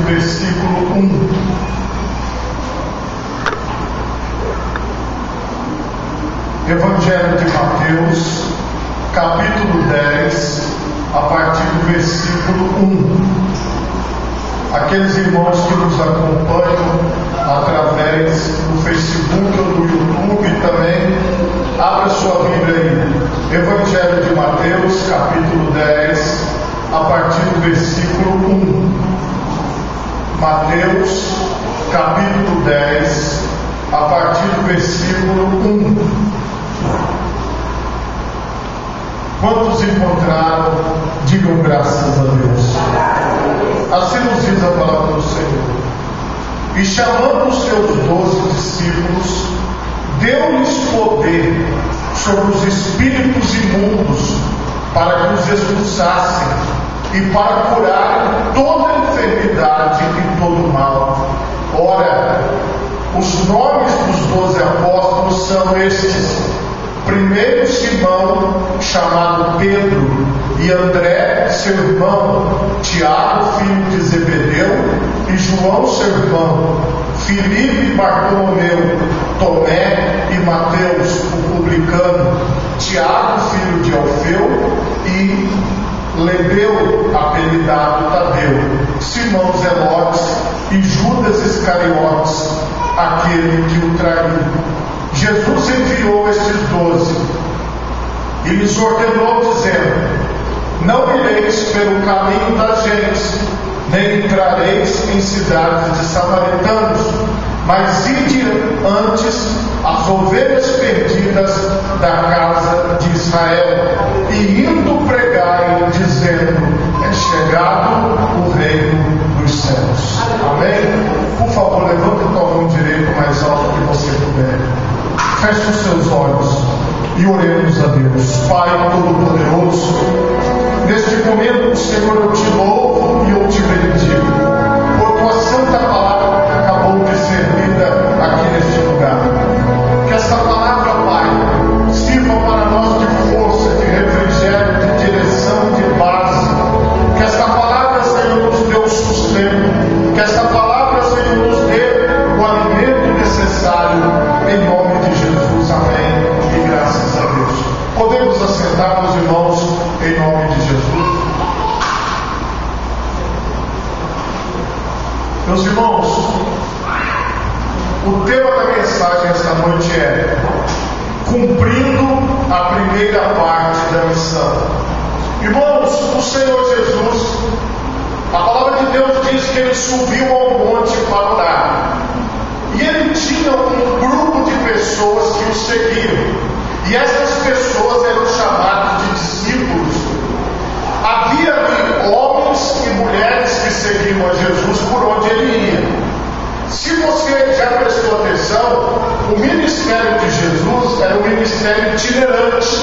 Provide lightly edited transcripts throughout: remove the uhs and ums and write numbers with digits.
versículo 1. Evangelho de Mateus, capítulo 10, a partir do versículo 1. Aqueles irmãos que nos acompanham através do Facebook ou do YouTube também, abra sua Bíblia aí. Evangelho de Mateus, capítulo 10, a partir do versículo 1. Mateus, capítulo 10, a partir do versículo 1. Quantos encontraram, digam graças a Deus. Assim nos diz a palavra do Senhor. E chamando os seus 12 discípulos, deu-lhes poder sobre os espíritos imundos, para que os expulsassem e para curar toda enfermidade e todo mal. Ora, os nomes dos 12 apóstolos são estes: primeiro Simão, chamado Pedro, e André, seu irmão, Tiago, filho de Zebedeu, e João, seu irmão, Filipe e Bartolomeu, Tomé e Mateus, o publicano, Tiago, filho de Alfeu, e Lebeu, apelidado Tadeu, Simão Zelotes e Judas Iscariotes, aquele que o traiu. Jesus enviou estes 12 e lhes ordenou, dizendo: não ireis pelo caminho das gentes, nem entrareis em cidades de samaritanos, mas ide antes as ovelhas perdidas da casa de Israel, e indo pregai, dizendo: é chegado o reino dos céus. Amém? Por favor, levanta a tua mão direita mais alto que você puder. Feche os seus olhos e oremos a Deus. Pai Todo-Poderoso, neste momento, Senhor, eu te louvo e eu te bendigo por tua santa palavra que acabou de ser lida aqui neste lugar. Que essa palavra, Pai, sirva para nós de força, de refrigério, de direção, de base. Que essa palavra, Senhor, nos dê o sustento. Que essa palavra, Senhor, nos dê o alimento necessário, em nome de Jesus. Amém. E graças a Deus. Podemos assentar, meus irmãos, em nome de Jesus. Meus irmãos, o tema da mensagem esta noite é cumprindo a primeira parte da missão. Irmãos, o Senhor Jesus, a palavra de Deus diz que ele subiu ao monte para orar. E ele tinha um grupo de pessoas que o seguiam. E essas pessoas eram chamadas de discípulos. Havia ali homens e mulheres que seguiam a Jesus por onde ele ia. Se você já prestou atenção, o ministério de Jesus era um ministério itinerante.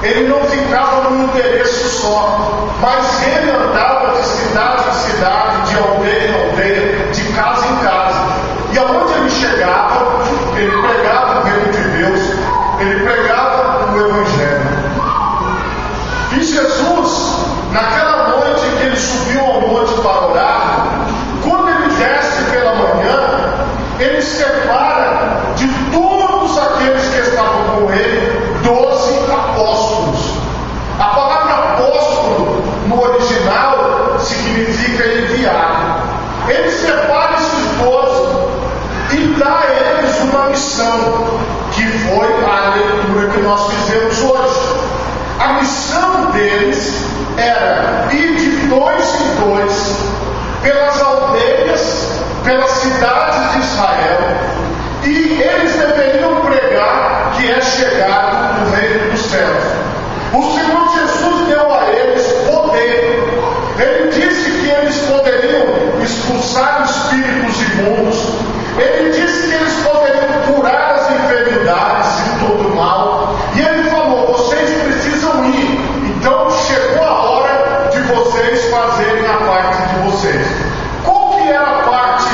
Ele não ficava num endereço só, mas ele andava de cidade em cidade, de aldeia em aldeia, de casa em casa. E aonde ele chegava, ele pregava o reino de Deus, ele pregava o Evangelho. E Jesus, naquela noite que ele subiu ao monte para orar, quando ele desce pela manhã, ele separa de todos aqueles que estavam com ele 12 apóstolos. A palavra apóstolo no original significa enviado. Ele separa esses 12 e dá a eles uma missão, que foi a leitura que nós fizemos hoje. A missão deles era ir de 2 em 2 pelas aldeias, pelas cidades de Israel, e eles deveriam pregar que é chegado o reino dos céus. O Senhor Jesus deu a eles poder. Ele disse que eles poderiam expulsar espíritos imundos. Ele disse que eles poderiam curar as enfermidades e todo mal. E ele falou: vocês precisam ir. Então chegou a hora de vocês fazerem a parte de vocês. Qual que era a parte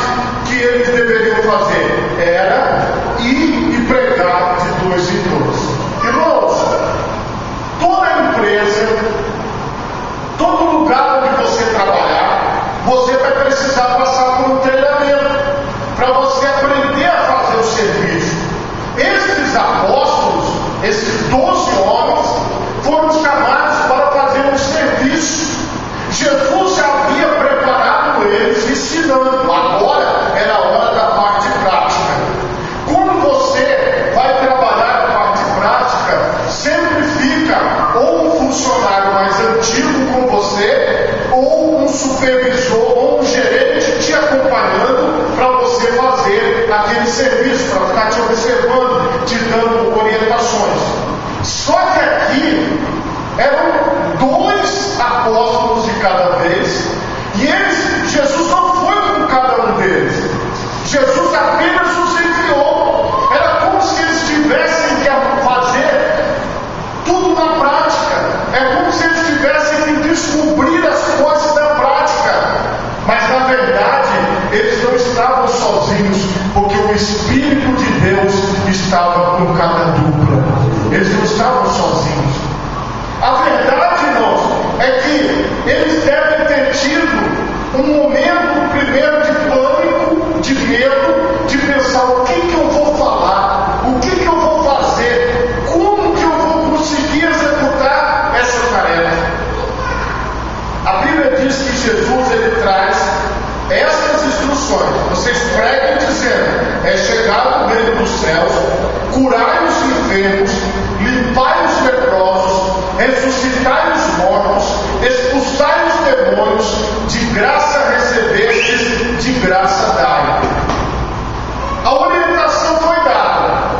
que eles deveriam fazer? Era ir e pregar de 2 em 2. Irmãos, toda a ensinando. Agora era a hora da parte prática. Quando você vai trabalhar a parte prática, sempre fica ou um funcionário mais antigo com você, ou um supervisor, ou um gerente te acompanhando para você fazer aquele serviço, para ficar te observando, te dando orientações. Só que aqui eram 2 apóstolos de cada vez, e Jesus não foi com cada um deles. Jesus apenas os enviou. Era como se eles tivessem que fazer tudo na prática. É como se eles tivessem que descobrir as coisas da prática. Mas na verdade, eles não estavam sozinhos, porque o Espírito de Deus estava com cada dupla. Eles não estavam sozinhos. A verdade, irmãos, é que eles devem ter tido um momento primeiro de pânico, de medo, de pensar: o que eu vou falar? O que eu vou fazer? Como que eu vou conseguir executar essa tarefa? A Bíblia diz que Jesus, ele traz essas instruções. Vocês preguem dizendo: é chegado o reino dos céus, curai os enfermos, limpai os leprosos, ressuscitai os mortos, expulsai os demônios, de graça recebestes, de graça dai. A orientação foi dada.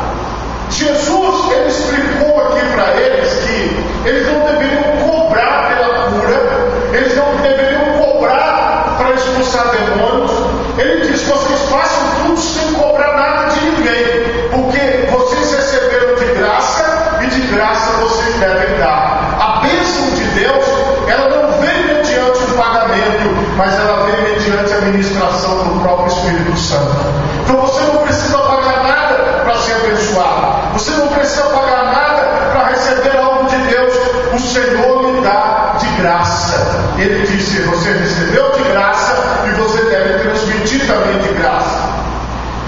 Jesus, ele explicou aqui para eles que eles não deveriam cobrar pela cura, eles não deveriam cobrar para expulsar demônios. Ele diz: vocês façam tudo sem cobrar nada de ninguém, porque vocês receberam de graça e de graça vocês devem dar. A bênção de Deus, ela não vem mediante um pagamento, mas ela vem mediante a ministração do próprio Espírito Santo. Então você não precisa pagar nada para ser abençoado, você não precisa pagar nada para receber algo de Deus. O Senhor lhe dá de graça. Ele disse: você recebeu de graça e você deve transmitir também de graça.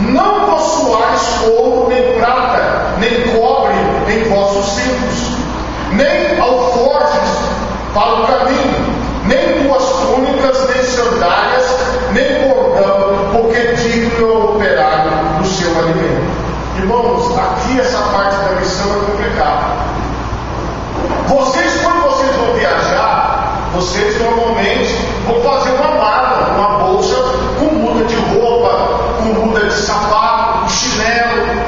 Não possuais ouro, nem prata, nem cobre em vossos cintos, nem alforjes para o caminho, nem duas túnicas, nem sandálias, nem bordão, porque digno é o operário do seu alimento. Irmãos, aqui essa parte da missão é complicada. Quando vocês vão viajar, vocês normalmente vão fazer uma mala, uma bolsa com muda de roupa, com muda de sapato, com chinelo.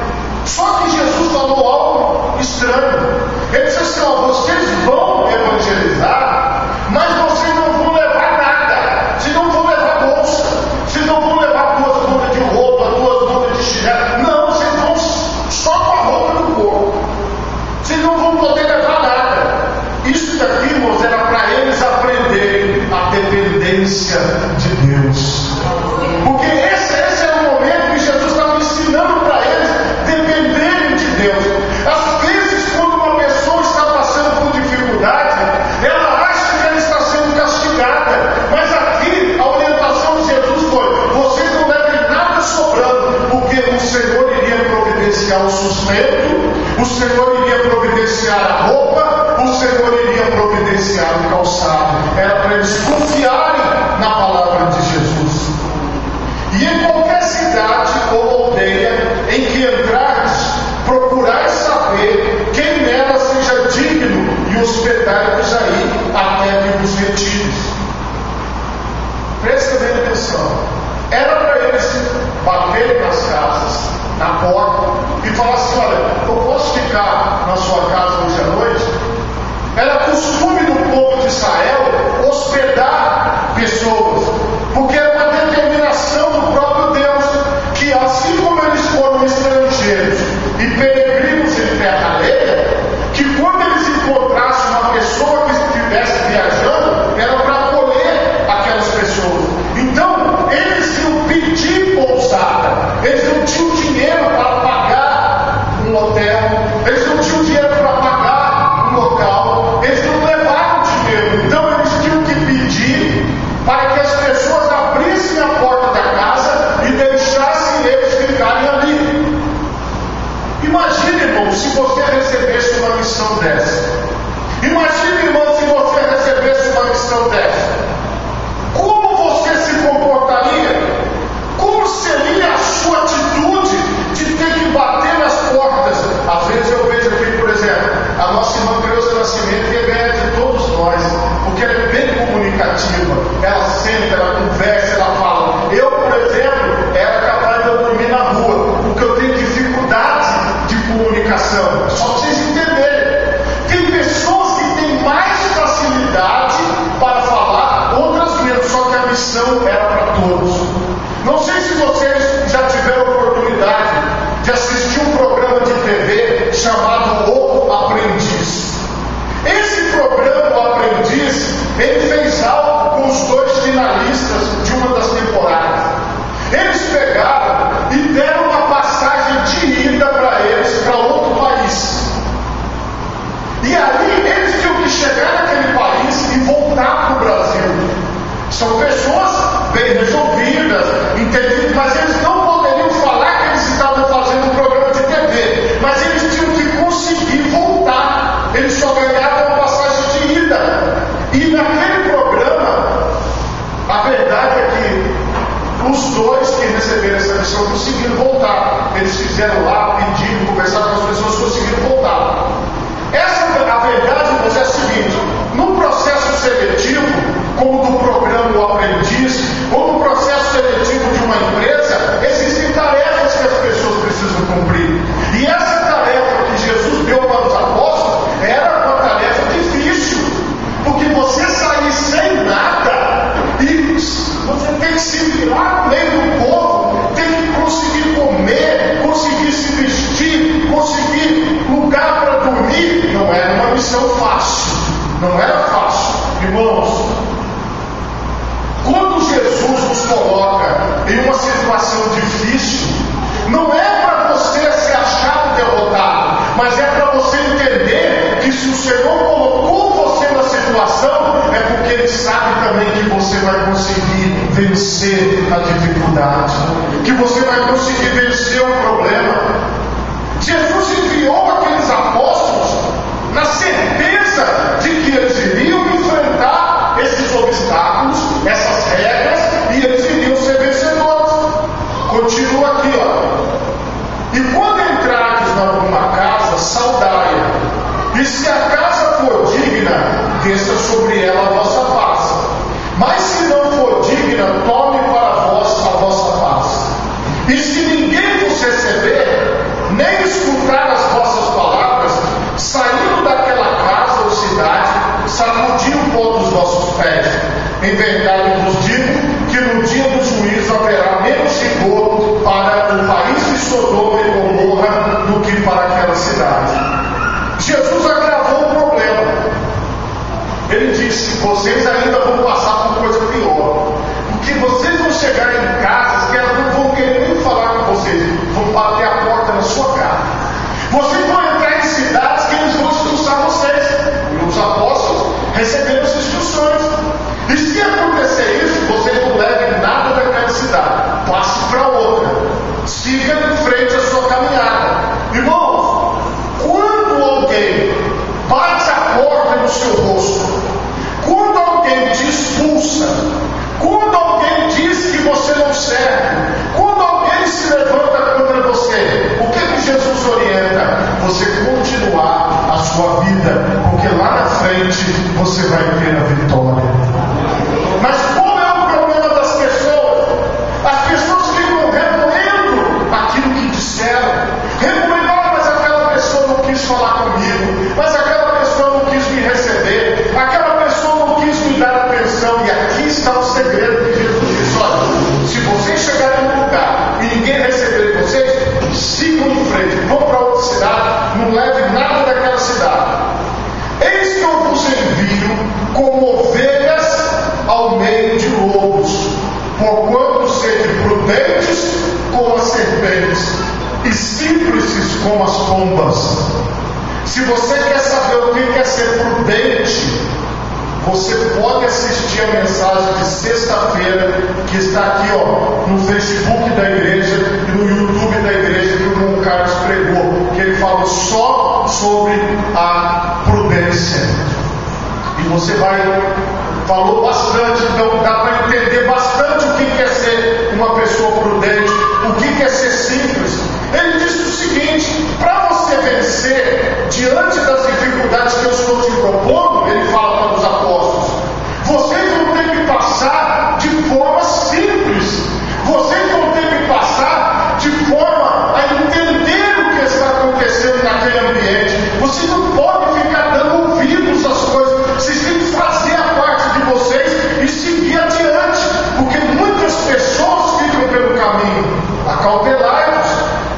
Só que Jesus falou algo estranho. Ele disse assim: ó, vocês vão evangelizar, mas vocês não vão levar nada. Vocês não vão levar bolsa, vocês não vão levar 2 mudas de roupa, 2 mudas de chinelo. Não, vocês vão só com a roupa do corpo. Vocês não vão poder levar nada. Isso daqui, irmãos, era para eles aprenderem a dependência de Deus. Porque esse era o momento que Jesus estava ensinando para eles dependerem de Deus. Às vezes, quando uma pessoa está passando por dificuldade, ela acha que ela está sendo castigada. Mas aqui, a orientação de Jesus foi: vocês não levem nada sobrando, porque o Senhor iria providenciar o sustento, o Senhor iria providenciar a roupa, o Senhor iria providenciar o calçado. Era para eles confiarem na palavra de Jesus. E em qualquer cidade ou aldeia em que entrares, procurai saber quem nela seja digno e hospedai-vos aí até que vos retires. Presta bem atenção. Era para eles baterem nas casas, na porta, e falar assim: olha, eu posso ficar na sua casa hoje à noite? Era costume do povo de Israel hospedar pessoas, porque era uma determinação do próprio Deus, que assim como eles foram estrangeiros e peregrinos em terra alheia, que quando eles encontrassem uma pessoa que estivesse viajando, era para acolher aquelas pessoas. Então, eles iam pedir pousada, eles não tinham dinheiro para pagar um hotel, eles não tinham dinheiro para pagar um local, eles não levavam dinheiro. Então, eles tinham que pedir para que as pessoas abrissem a porta da casa e deixassem eles ficarem ali. Imagine, irmão, se você recebesse uma missão dessa. Imagine, irmão, se você recebesse uma missão dessa. Como você se comportaria? pessoas conseguiram voltar. Eles fizeram lá, pediram, conversaram com as pessoas, conseguiram voltar. A verdade, mas é a seguinte: no processo seletivo, como do programa O Aprendiz, ou no processo seletivo de uma empresa, existem tarefas que as pessoas precisam cumprir. E essa tarefa que Jesus deu para os apóstolos era uma tarefa difícil, porque você sair sem nada e você tem que se virar no meio do povo, tem que conseguir comer, conseguir se vestir, conseguir lugar para dormir. Não era uma missão fácil, não era fácil. Irmãos, quando Jesus nos coloca em uma situação difícil, não é para você se achar derrotado, mas é para você entender que se o Senhor colocou você na situação, é porque Ele sabe também que você vai conseguir vencer a dificuldade, que você vai conseguir vencer o problema. Jesus enviou aqueles apóstolos na certeza de que eles iriam enfrentar esses obstáculos, essas regras, e eles iriam ser vencedores. Continua aqui, ó. E quando entrares em alguma casa, saudai-a, e se a casa for digna, desça sobre ela a vossa paz. Mas se não for digna, tome para vós a vossa paz. E se ninguém vos receber, nem escutar as vossas palavras, saindo daquela casa ou cidade, sacudi o pó dos vossos pés. Em verdade vos digo que no dia do juízo haverá menos rigor para o país de Sodoma e Gomorra do que para aquela cidade. Jesus agravou o problema. Ele disse: vocês ainda vão passar por coisa pior, porque vocês vão chegar em casas que elas não vão querer nem falar com vocês, vão bater a porta na sua cara. Vocês vão entrar em cidades que eles vão expulsar vocês. E os apóstolos receberam as instruções. E se acontecer isso, vocês não levem nada daquela cidade, passe para outra, siga em frente à sua caminhada. Irmãos, quando alguém bate a porta no seu rosto, quando alguém te expulsa, quando alguém diz que você não serve, quando alguém se levanta contra você, o que Jesus orienta? Você continuar a sua vida, porque lá na frente você vai ter a vitória. Mas qual é o problema das pessoas? As pessoas ficam remoendo aquilo que disseram, remoendo: mas aquela pessoa não quis falar comigo, mas aquela pessoa não quis me receber, aquela pessoa não quis me dar atenção. E aqui está o segredo que Jesus diz: olha, se vocês chegarem num lugar e ninguém receber vocês, sigam em frente, vão para outra cidade, não levem nada daquela cidade. Eis que eu vos envio como ovelhas ao meio de lobos, porquanto sede prudentes como as serpentes e simples como as pombas. Se você quer saber o que é ser prudente, você pode assistir a mensagem de sexta-feira que está aqui, ó, no Facebook da igreja e no YouTube da igreja, que o irmão Carlos pregou, que ele falou só sobre a prudência. E você falou bastante, então dá para entender bastante o que é ser uma pessoa prudente, o que é ser simples. Ele disse o seguinte: para você vencer diante das dificuldades que eu estou te propondo, ele fala para os apóstolos, vocês vão ter que passar de forma simples, vocês vão ter que passar de forma a entender o que está acontecendo naquele ambiente. Vocês não podem ficar dando ouvidos às coisas, vocês têm que fazer a parte de vocês e seguir adiante, porque muitas pessoas ficam pelo caminho. Acautelai-vos,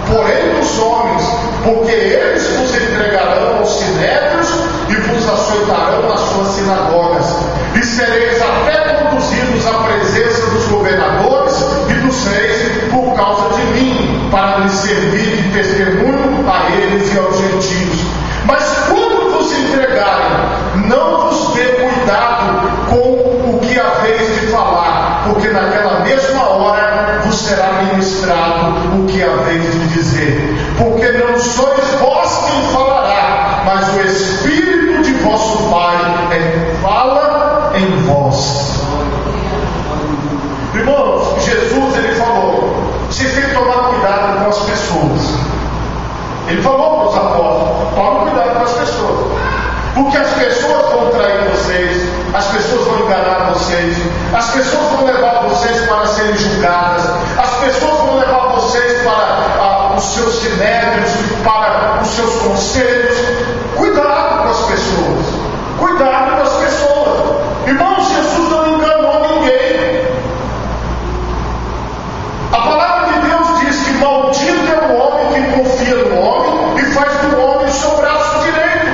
porém, dos homens, porque eles vos entregarão aos sinédrios e vos açoitarão nas suas sinagogas, e sereis até conduzidos à presença dos governadores e dos reis por causa de mim, para lhes servir de testemunho a eles e aos gentios. Mas quando vos entregarem, não vos dê cuidado com o que haveis de falar, porque naquela mesma hora vos será ministrado o que haveis de dizer. Porque não sois vós quem falará, mas o Espírito de vosso Pai fala em vós. Irmãos, Jesus ele falou: se vocês têm que tomar cuidado com as pessoas. Ele falou para os apóstolos: tomem cuidado com as pessoas, porque as pessoas vão trair vocês, as pessoas vão enganar vocês, as pessoas vão levar vocês para serem julgadas, as pessoas vão levar vocês para os seus sinédrios, para os seus conselhos. Cuidado com as pessoas, cuidado com as pessoas. Irmãos, Jesus não enganou ninguém. A palavra de Deus diz que maldito é o homem que confia no homem e faz do homem o seu braço direito,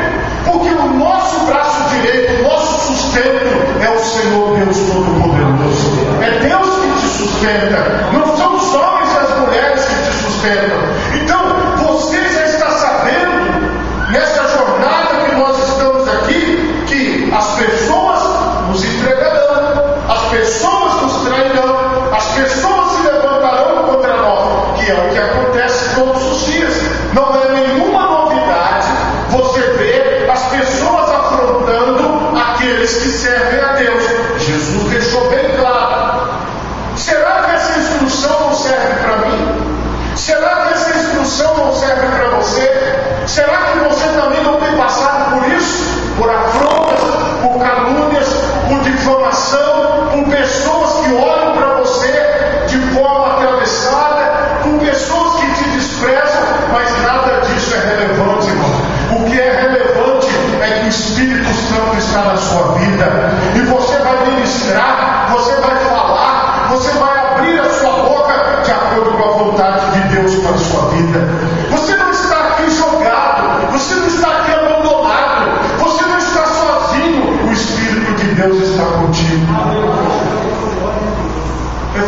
porque o nosso braço direito, o nosso sustento é o Senhor Deus Todo-Poderoso. É Deus que te sustenta, não são os homens e as mulheres que te sustentam. Então, você já está sabendo, nessa jornada que nós estamos aqui, que as pessoas nos entregarão, as pessoas nos trairão, as pessoas se levantarão contra nós, que é o que acontece todos os dias. Não é nenhuma novidade você ver as pessoas afrontando aqueles que servem a Deus. Jesus deixou bem claro. Será que essa instrução não serve para mim? Será que essa instrução não serve para você? Será que você também não tem passado por isso? Por afrontas, por calúnias, por difamação, por pessoas que olham para você de forma atravessada, por pessoas que te desprezam, mas nada disso é relevante, irmão. O que é relevante é que o Espírito Santo está na sua vida, e você vai ministrar, você vai falar, você vai abrir a sua boca de acordo com a vontade de Deus para a sua vida. Você não está aqui jogado, você não está aqui abandonado, você não está sozinho, o Espírito de Deus está contigo.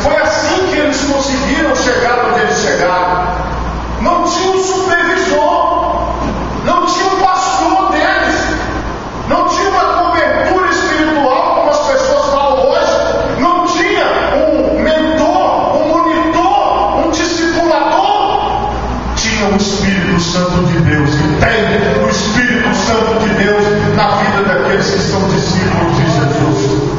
Foi assim que eles conseguiram chegar onde eles chegaram. Não tinha um supervisor, não tinha um pastor deles, não tinha uma cobertura espiritual como as pessoas falam hoje, não tinha um mentor, um monitor, um discipulador. Tinha o Espírito Santo de Deus, e tem o Espírito Santo de Deus na vida daqueles que são discípulos de Jesus.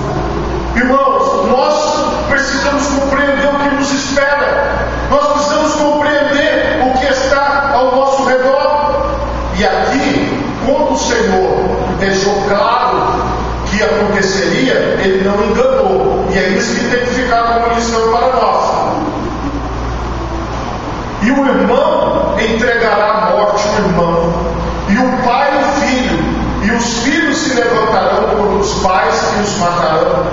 Irmãos, nós precisamos compreender o que nos espera, nós precisamos compreender o que está ao nosso redor. E aqui, quando o Senhor deixou claro que aconteceria, Ele não enganou, e é isso que tem que ficar como lição para nós. E o irmão entregará à morte o irmão, e o pai o filho, e os filhos se levantarão contra os pais e os matarão,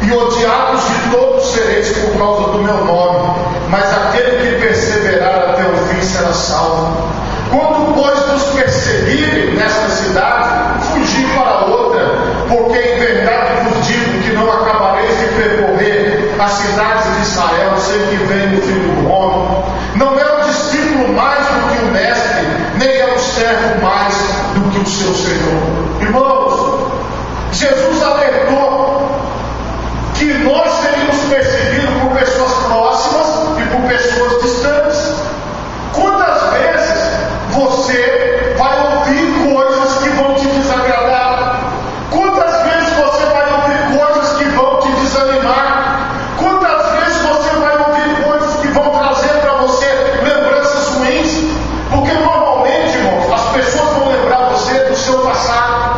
e odiados de todos sereis por causa do meu nome, mas aquele que perseverar até o fim será salvo. Quando, pois, nos perseguirem nesta cidade, fugi para outra, porque em verdade vos digo que não acabareis de percorrer as cidades de Israel sem que venha o Filho do Homem. Não é o discípulo mais do que o mestre, nem é o servo mais do que o seu Senhor. Irmãos, Jesus alertou que nós seríamos perseguidos por pessoas próximas e por pessoas distantes. Quantas vezes você vai ouvir coisas que vão te desagradar? Quantas vezes você vai ouvir coisas que vão te desanimar? Quantas vezes você vai ouvir coisas que vão trazer para você lembranças ruins? Porque normalmente, irmãos, as pessoas vão lembrar você do seu passado.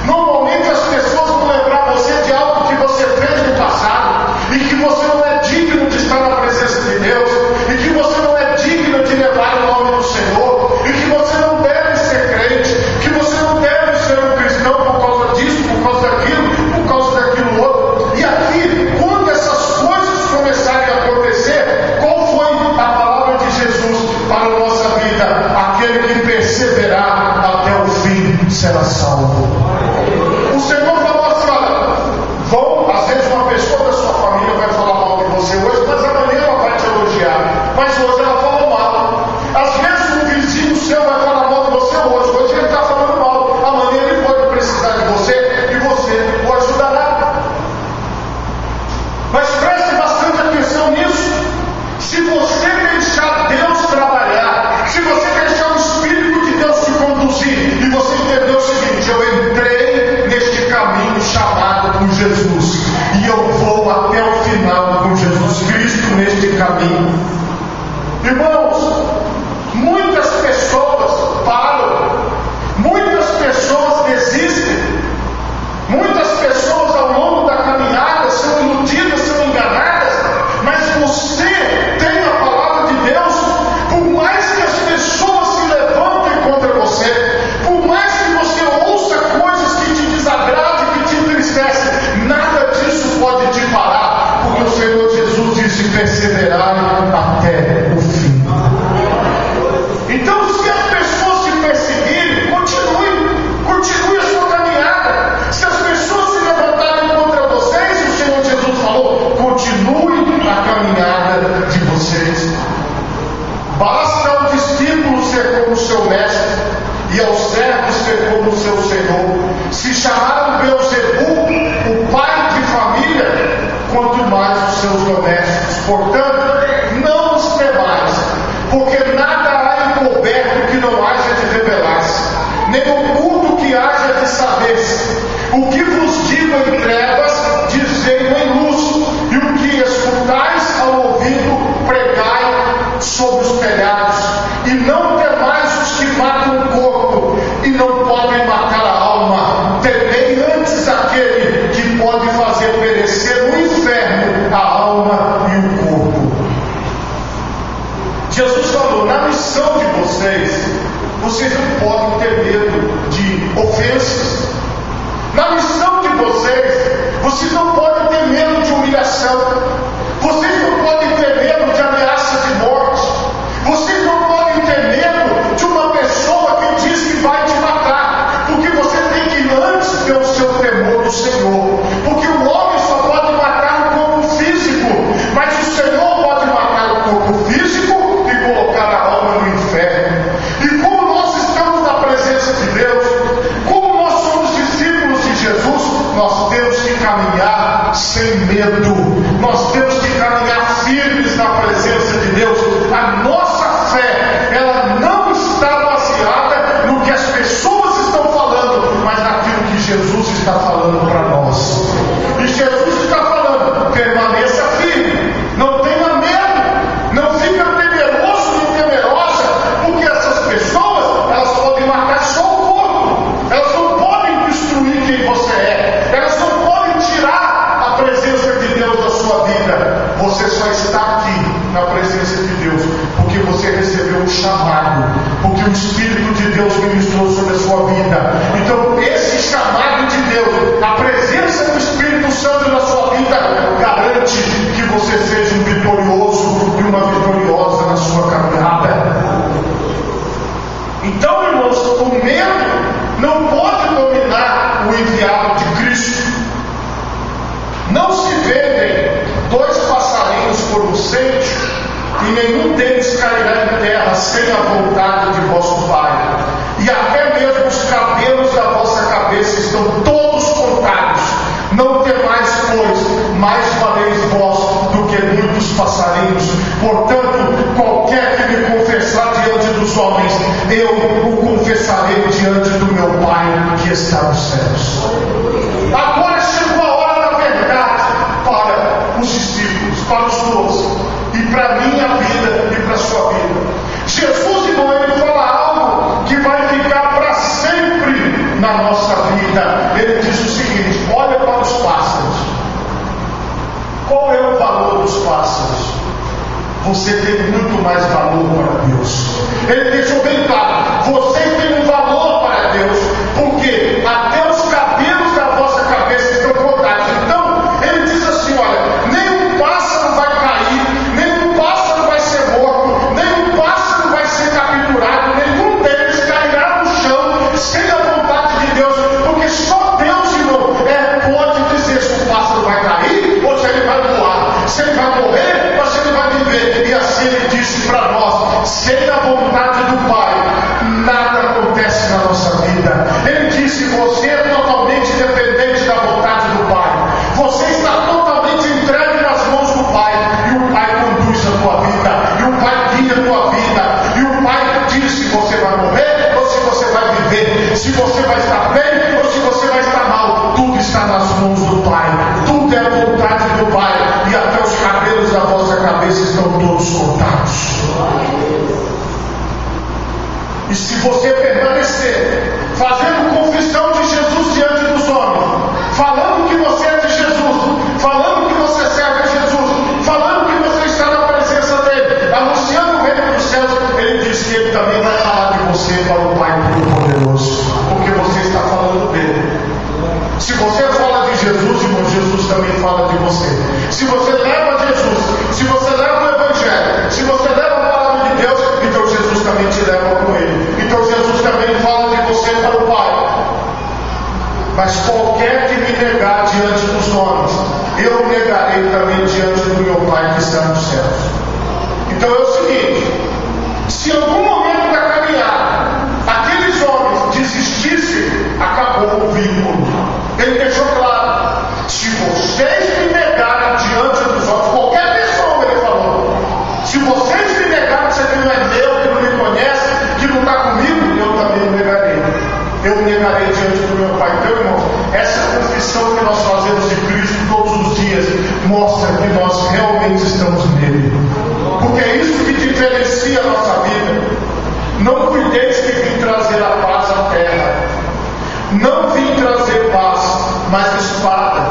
Normalmente as pessoas vão lembrar você de algo que você fez no passado, e que você não é digno de estar na presença de Deus, e que você não é digno de levar o nome do Senhor, e que você não deve ser crente, que você não deve ser um cristão por causa disso, por causa daquilo, por causa daquilo outro. E aqui, quando essas coisas começarem a acontecer, qual foi a palavra de Jesus para a nossa vida? Aquele que perseverar até o fim será salvo. O Senhor falou assim: olha, às vezes uma pessoa da sua família vai falar mal de você hoje, mas amanhã ela vai te elogiar, mas hoje ela falou mal. Às vezes um vizinho seu vai falar mal de você hoje ele está falando mal, amanhã ele pode precisar de você e você o ajudará. Mas preste bastante atenção nisso. Se você deixar Deus trabalhar, se você deixar o Espírito de Deus te conduzir, e você entender o seguinte: eu entrei neste caminho chamado por Jesus, e eu vou até o final com Jesus Cristo neste caminho. Irmãos, muitas pessoas param, muitas pessoas desistem, muitas pessoas ao longo da caminhada são iludidas, são enganadas, mas você tem a palavra de Deus. Por mais que as pessoas se levantem contra você, por mais que você ouça coisas que te desagradem, que te entristecem, nada disso pode te parar, porque o Senhor Jesus disse: perseverai até o fim. Então, se as pessoas te perseguirem, continue a sua caminhada. Se as pessoas se levantarem contra vocês, o Senhor Jesus falou: continue a caminhada de vocês. Basta ao discípulo ser como o seu mestre e ao servo ser como o seu senhor. Se chamaram Beelzebu, o pai de família, quanto mais os seus domésticos. Portanto, não os temais, porque nada há encoberto que não haja de revelar-se, nem oculto que haja de saber-se. O que vos digo em trevas, dizei-o em luz, e o que escutais ao ouvido, pregai sobre os telhados. E não temais os que matam o corpo e não podem matar a alma. Temei antes aquele que pode fazer perecer no inferno a alma e o corpo. Jesus falou: na missão de vocês não podem ter medo de ofensas. Na missão de vocês não podem ter medo de humilhação. Vocês não podem ter medo de ameaça de morte. Vocês não podem ter medo de uma pessoa que diz que vai te matar, porque você tem que antes ter o seu temor do Senhor, porque o homem só pode matar o corpo físico, mas o Senhor pode matar o corpo físico e colocar a alma no inferno. E como nós estamos na presença de Deus, como nós somos discípulos de Jesus, nós temos que caminhar sem medo, nós temos que caminhar firmes na presença de Deus. A nossa fé, ela não está baseada no que as pessoas estão falando, mas naquilo que Jesus está falando para nós. E Jesus está falando: permaneça firme, não tenha medo, não fica temeroso nem temerosa, porque essas pessoas, elas podem matar só o corpo, elas não podem destruir quem você é, elas não podem tirar a presença de Deus da sua vida. Você só está aqui na presença de Deus porque você recebeu um chamado, porque o Espírito de Deus ministrou sobre a sua vida. Então, esse chamado de Deus, a presença do Espírito Santo na sua vida, garante que você seja um vitorioso e uma vitoriosa na sua caminhada. Então, irmãos, o medo não pode dominar o enviado de Cristo. Não se vendem 2 passarinhos por um cento, e nenhum deles cairá em terra sem a vontade de vosso Pai. E até mesmo os cabelos da vossa cabeça estão todos contados. Não temais, pois, mais valeis vós do que muitos passarinhos. Portanto, qualquer que me confessar diante dos homens, eu o confessarei diante do meu Pai que está nos céus. Agora chegou a hora da verdade para os discípulos, para os 12, e para a minha vida e para a sua vida. Jesus, irmão, ele fala algo que vai ficar para sempre na nossa vida. Ele diz o seguinte: olha para os pássaros. Qual é o valor dos pássaros? Você tem muito mais valor para Deus. Ele deixou bem claro: você tem um valor para Deus, porque até os cabelos da vossa cabeça estão contados. Então, ele diz assim: olha, nenhum pássaro vai cair, nenhum pássaro vai ser morto, nenhum pássaro vai ser capturado, nenhum deles cairá no chão sem a vontade de Deus, porque só Deus, irmão, pode dizer se o pássaro vai cair ou se ele vai voar, se ele vai morrer ou se ele vai viver. E assim ele disse para nós: sem a vontade do Pai, nada acontece na nossa vida. Ele disse: você é totalmente dependente da vontade do Pai, você está totalmente entregue nas mãos do Pai, e o Pai conduz a tua vida, e o Pai guia a tua vida, e o Pai diz se você vai morrer ou se você vai viver, se você vai estar bem ou se você vai estar mal. Tudo está nas mãos do Pai, tudo é a vontade do Pai, e até os cabelos da vossa cabeça cabeça estão todos contados. E se você permanecer fazendo confissão de Jesus diante dos homens, falando que você é de Jesus, falando que você serve a Jesus, falando que você está na presença dele, anunciando o reino dos céus, ele diz que ele também vai falar de você para o Pai Todo-Poderoso, porque você está falando dele. Se você fala de Jesus, irmão, Jesus também fala de você. Se você leva Jesus, se você leva o Evangelho, se você leva a palavra de Deus, então Jesus também te leva com ele. Então Jesus também fala de você para o Pai. Mas qualquer que me negar diante dos homens, eu negarei também diante do meu Pai que está nos céus. Então é o seguinte: se em algum momento da caminhada aqueles homens desistissem, acabou o vínculo. Ele deixou claro: se vocês me negarem diante dos homens, qualquer pessoa, ele falou, se vocês me negarem, você que não é meu, que não me conhece, que não está comigo, eu também o negarei. Eu o negarei diante do meu Pai. Então, irmão, essa confissão que nós fazemos de Cristo todos os dias mostra que nós realmente estamos nele. Porque é isso que diferencia a nossa vida. Não cuideis que vim trazer a paz à terra. Não vim trazer paz, mas espada.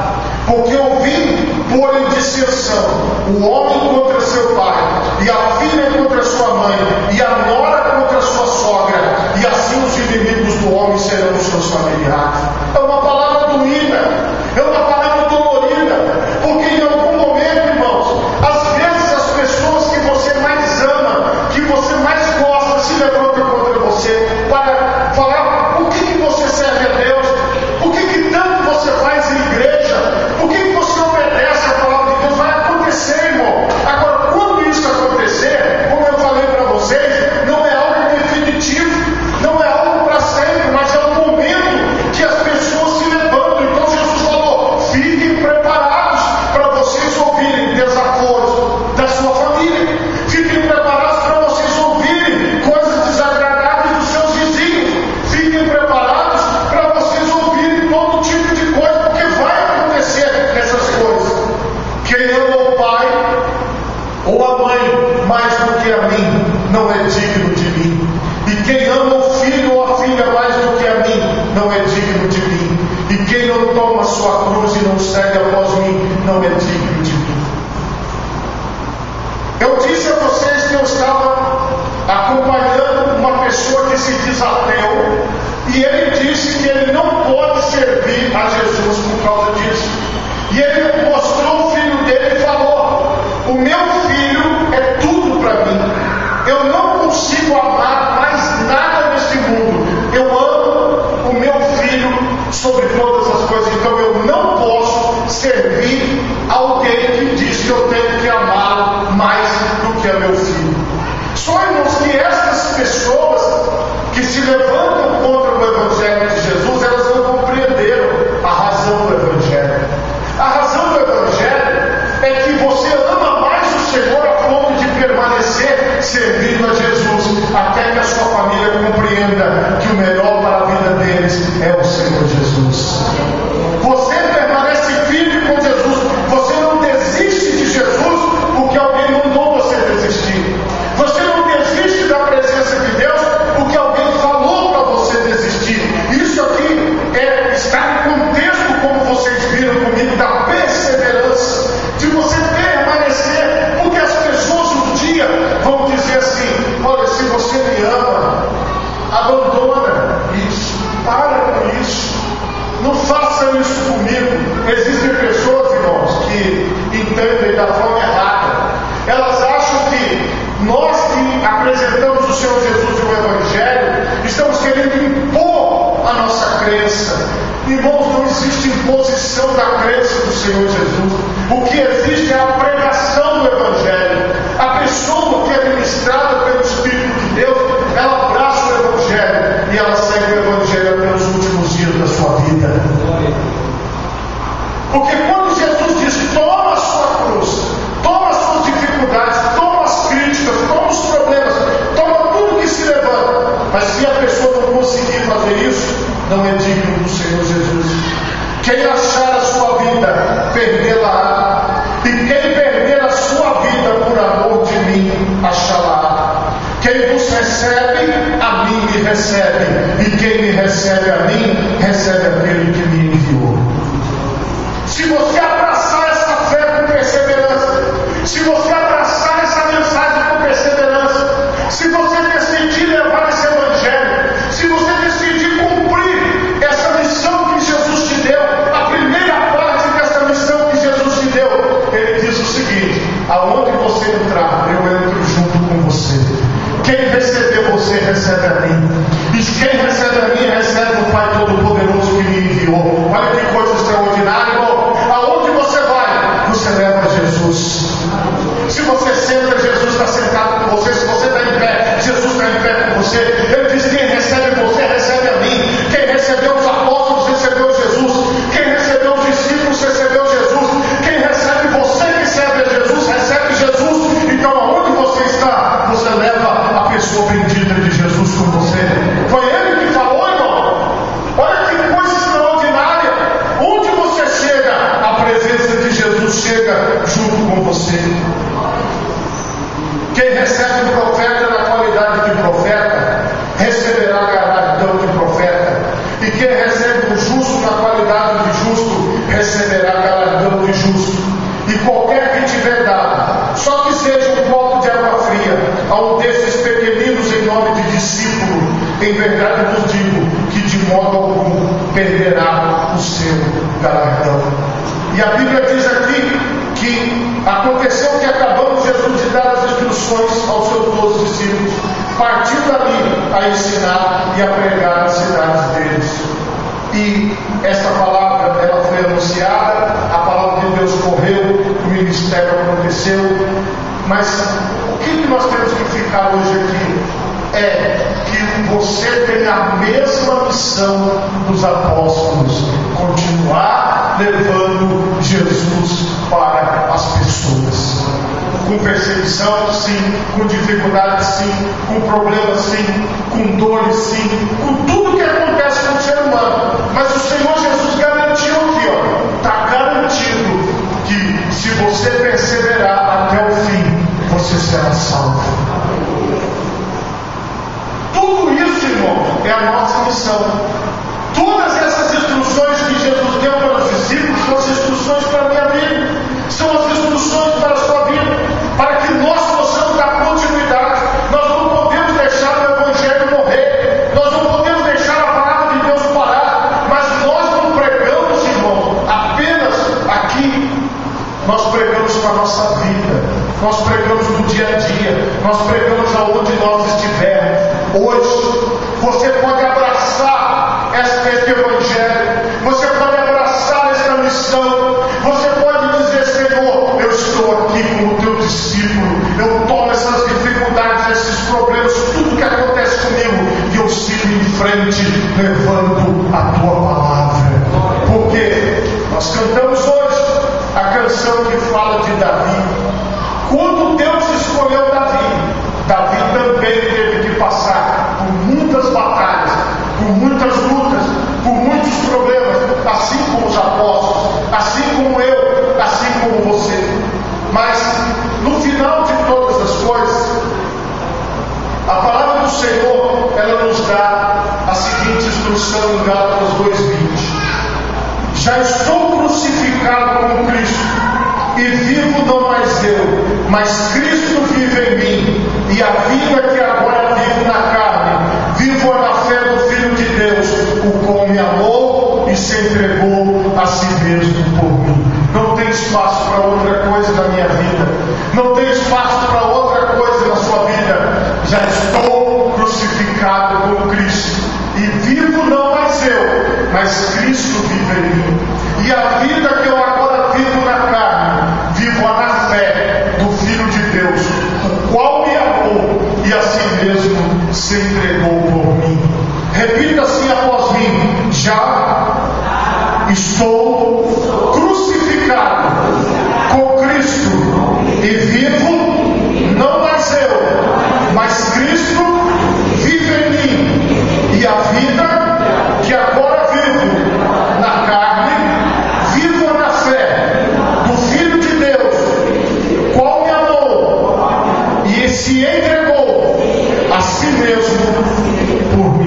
Porque eu vim pôr em dissensão o homem contra seu pai, e a filha contra sua mãe, e a nora contra sua sogra, e assim os inimigos do homem serão os seus familiares. É uma palavra doída, é uma palavra dolorida, porque em algum momento, irmãos, às vezes as pessoas que você mais ama, que você mais gosta, se levantam contra você para falar por que você serve a Deus, por que tanto você faz em igreja, por que você obedece a palavra de Deus. Vai acontecer, irmão. Agora, quando isso acontecer, como eu falei para vocês, não é algo definitivo, não é algo para sempre, mas é um momento que as pessoas se levantam. Então Jesus falou: fiquem preparados para vocês ouvirem desaforos da sua família, fiquem preparados para vocês ouvirem coisas desagradáveis dos seus vizinhos, fiquem preparados para vocês ouvirem todo tipo de coisa, porque vai acontecer essas coisas. Quem ama o pai ou a mãe mais do que a mim não é digno de mim, e quem ama o filho ou a filha mais do que a mim não é digno de mim, e quem não toma a sua cruz e não segue após mim não é digno de mim. Eu disse a vocês que eu estava acompanhando uma pessoa que se diz ateu, e ele disse que ele não pode servir a Jesus por causa disso. E ele mostrou o filho dele e falou: o meu filho é tudo para mim, eu não consigo amar mais nada neste mundo, eu amo o meu filho sobre todas as coisas, então eu não posso servir alguém que diz que eu tenho que amá-lo mais do que a meu filho. Só, irmãos, que essas pessoas que se levantam contra o Evangelho de Jesus, elas não compreenderam a razão do Evangelho. A razão do Evangelho é que você ama mais o Senhor a ponto de permanecer servindo a Jesus, até que a sua família compreenda que o melhor para a vida deles é o Senhor Jesus. Você permanece firme com Jesus, você não desiste de Jesus porque alguém mandou você desistir. Você não desiste da presença de Deus porque alguém falou para você desistir. Isso aqui está no contexto, como vocês viram comigo, da perseverança, de você permanecer, porque as pessoas um dia vão dizer assim: olha, se você me ama, abandona isso, para com isso, não faça isso comigo. Existem pessoas, irmãos, que entendem da forma errada. Elas acham que nós que apresentamos o Senhor Jesus e o Evangelho estamos querendo impor a nossa crença. Irmãos, não existe imposição da crença do Senhor Jesus. O que existe é a pregação do Evangelho. A pessoa que é ministrada pelo Espírito de Deus, ela abraça o Evangelho e ela segue o Evangelho até os últimos dias da sua vida. Porque quando Jesus diz: toma a sua cruz, toma as suas dificuldades, toma as críticas, toma os problemas, toma tudo que se levanta, mas se a pessoa não conseguir fazer isso, não é digno do Senhor Jesus. Quem achar a sua vida, perdê-la-á, e quem perder a sua vida por amor recebe, e quem me recebe a mim, recebe aquele que me enviou. Se você abraçar essa fé com perseverança, se você abraçar essa mensagem com perseverança, se você decidir levar esse evangelho, se você decidir cumprir essa missão que Jesus te deu, a primeira parte dessa missão que Jesus te deu, ele diz o seguinte: aonde você entrar, eu entro junto com você. Quem receber você, recebe a mim. E quem recebe a mim, recebe o Pai Todo-Poderoso que me enviou. Olha que coisa extraordinária, irmão. Aonde você vai, você leva Jesus. Se você senta, Jesus está sentado com você. Se você está em pé, Jesus está em pé com você. Ele diz: quem recebe você, recebe a mim. Quem recebeu os apóstolos, recebeu Jesus. Quem recebeu os discípulos, recebeu Jesus. Quem recebe você, recebe a Jesus, recebe Jesus. Então aonde você está, você leva a pessoa bendita de Jesus com você. Foi ele que falou, irmão. Olha que coisa extraordinária. Onde você chega, a presença de Jesus chega junto com você. Quem recebe o profeta na qualidade de profeta, receberá galardão de profeta. E quem recebe o justo na qualidade de justo, receberá galardão de justo. E qualquer que tiver dado, só que seja um copo de água fria, a um desses pequeninos em nome de discípulo, em verdade vos digo que de modo algum perderá o seu galardão. E a Bíblia diz aqui que aconteceu que acabando Jesus de dar as instruções aos seus 12 discípulos, partiu dali a ensinar e a pregar nas cidades deles. E essa palavra, ela foi anunciada, a palavra de Deus correu, o ministério aconteceu. Mas o que nós temos que ficar hoje aqui é que você tem a mesma missão dos apóstolos: continuar levando Jesus para as pessoas. Com perseguição, sim. Com dificuldade, sim. Com problemas, sim. Com dores, sim. Com tudo que acontece com o ser humano. Mas o Senhor Jesus garantiu aqui, está garantido que se você perseverar até o fim, você será salvo. Tudo isso, irmão, é a nossa missão. Todas essas instruções que Jesus deu para os discípulos são as instruções para a minha vida, são as instruções para a sua vida, para que nós possamos dar continuidade. Nós não podemos deixar o Evangelho morrer, nós não podemos deixar a palavra de Deus parar, mas nós não pregamos, irmão, apenas aqui. Nós pregamos com a nossa vida, nós pregamos no dia a dia, nós pregamos aonde nós estivermos. Hoje, você pode abraçar este Evangelho, você pode abraçar esta missão, você pode dizer: Senhor, eu estou aqui como teu discípulo, eu tomo essas dificuldades, esses problemas, tudo que acontece comigo, e eu sigo em frente, levando a tua palavra. Porque nós cantamos hoje a canção que fala de Davi. Quando Deus escolheu Davi, Davi também teve que passar por muitas batalhas, por muitas lutas, por muitos problemas, assim como os apóstolos, assim como eu, assim como você. Mas no final de todas as coisas, a palavra do Senhor, ela nos dá a seguinte instrução em Gálatas 2:20: já estou crucificado com Cristo, e vivo não mais eu, mas Cristo vive em mim. E a vida que agora vivo na carne, vivo na fé do Filho de Deus, o qual me amou e se entregou a si mesmo por mim. Não tem espaço para outra coisa na minha vida, não tem espaço para outra coisa na sua vida. Já estou crucificado com Cristo, e vivo não mais eu, mas Cristo vive em mim. E a vida que eu agora vivo na carne, vivo na fé do Filho de Deus, o qual me amou e a si mesmo se entregou por mim. Repita assim após mim: já estou crucificado com Cristo, e vivo não mais eu, mas Cristo vive em mim. E a vida que agora vivo na carne, vivo na fé do Filho de Deus, qual me amou e se entregou a si mesmo por mim.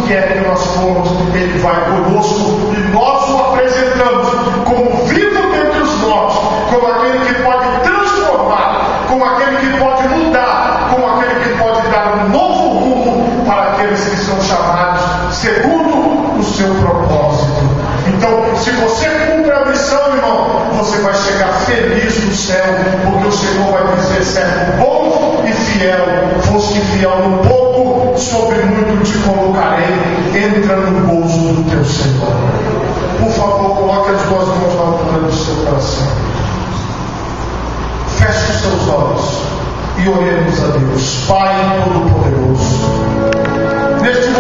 quer que nós fomos, Ele vai conosco e nós o apresentamos como vivo dentre os mortos, como aquele que pode transformar, como aquele que pode mudar, como aquele que pode dar um novo rumo para aqueles que são chamados segundo o seu propósito. Então, se você cumpre a missão, irmão, você vai chegar feliz no céu, porque o Senhor vai dizer: servo bom e fiel, foste fiel no pouco, sobre muito te colocarei, entra no gozo do teu Senhor. Por favor, coloque as duas mãos na altura do seu coração, feche os seus olhos e oremos a Deus. Pai Todo-Poderoso, neste momento